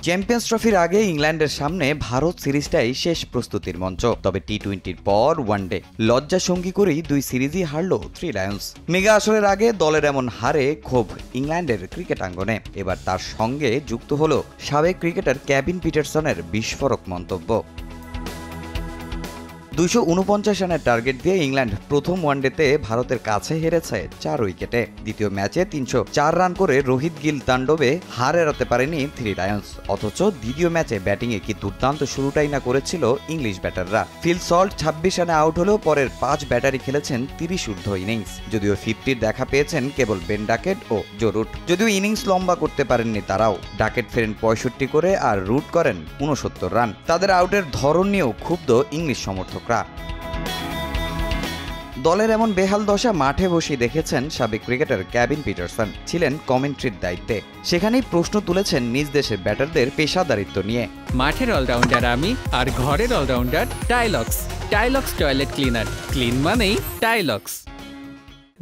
Champions ট্রফির আগে ইংল্যান্ডের সামনে ভারত সিরিজটাই শেষ প্রস্তুতির মঞ্চ। তবে টি-20-র পর ওয়ানডে লজ্জা সঙ্গী করেই দুই সিরিজই হারল থ্রি লায়ন্স। মেগা আসরের আগে দলের এমন হারে ক্ষোভ ইংল্যান্ডের ক্রিকেট আঙ্গনে। এবার তার সঙ্গে যুক্ত হল সাবেক ক্রিকেটার কেভিন পিটারসনের বিস্ফোরক মন্তব্য। 249 রানের টার্গেট দিয়ে ইংল্যান্ড প্রথম ওয়ানডেতে ভারতের কাছে হেরেছে 4 উইকেটে। দ্বিতীয় ম্যাচে 304 রান করে রোহিত গিল তাণ্ডবে হার এড়াতে পারেনি থ্রি লায়ন্স। অথচ দ্বিতীয় ম্যাচে ব্যাটিংয়ে কি দুর্দান্ত শুরুটাই না করেছিল ইংলিশ ব্যাটাররা। ফিল সল্ট 26 রানে আউট হলেও পরের 5 ব্যাটারই খেলেছেন 30 ঊর্ধ্ব ইনিংস। যদিও 50-র দেখা পেয়েছেন কেবল বেন ডাকেট ও জো রুট। যদিও ইনিংস লম্বা করতে পারেননি তারাও। ডাকেট ফেরেন 65 করে আর রুট করেন 69 রান। তাদের আউটের ধরন নিয়েও ক্ষুব্ধ ইংলিশ সমর্থক। দলের এমন বেহাল দশা মাঠে বসে দেখেছেন সাবেক ক্রিকেটার কেভিন পিটারসন। ছিলেন কমেন্ট্রির দায়িত্বে। সেখানেই প্রশ্ন তুলেছেন নিজ দেশের ব্যাটারদের পেশাদারিত্ব নিয়ে। মাঠের অলরাউন্ডার আমি, আর ঘরের allrounder Tylox. Tylox toilet cleaner, clean মানেই টাইলক্স।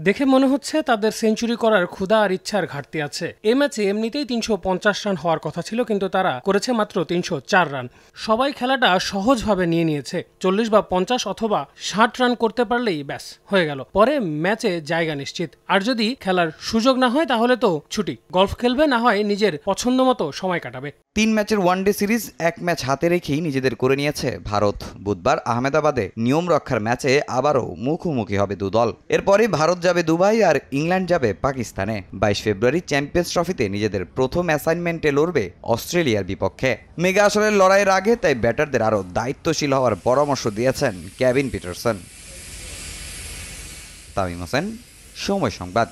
দেখে মনে হচ্ছে তাদের সেঞ্চুরি করার ক্ষুধা আর ইচ্ছার ঘাটতি আছে। এই ম্যাচে এমনিতেই 350 রান হওয়ার কথা ছিল, কিন্তু তারা করেছে মাত্র 304 রান। সবাই খেলাটা সহজভাবে নিয়ে নিয়েছে। 40 বা 50 অথবা 60 রান করতে পারলেই ব্যাস হয়ে গেল। পরে ম্যাচে জায়গা নিশ্চিত। আর যদি খেলার সুযোগ না হয় তাহলে তো ছুটি, গলফ খেলবে, না হয় নিজের পছন্দ মতো সময় কাটাবে। 3 ম্যাচের ওয়ানডে সিরিজ 1 ম্যাচ হাতে রেখেই নিজেদের করে নিয়েছে ভারত। বুধবার আহমেদাবাদে নিয়ম রক্ষার ম্যাচে আবারও মুখোমুখি হবে দু দল। এরপরই ভারত যাবে দুবাই আর ইংল্যান্ড যাবে পাকিস্তানে। 22 ফেব্রুয়ারি চ্যাম্পিয়ন্স ট্রফিতে নিজেদের প্রথম অ্যাসাইনমেন্টে লড়বে অস্ট্রেলিয়ার বিপক্ষে। মেগা আসরের লড়াইয়ের আগে তাই ব্যাটারদের আরও দায়িত্বশীল হওয়ার পরামর্শ দিয়েছেন কেভিন পিটারসন। তামিম হোসেন, সময় সংবাদ।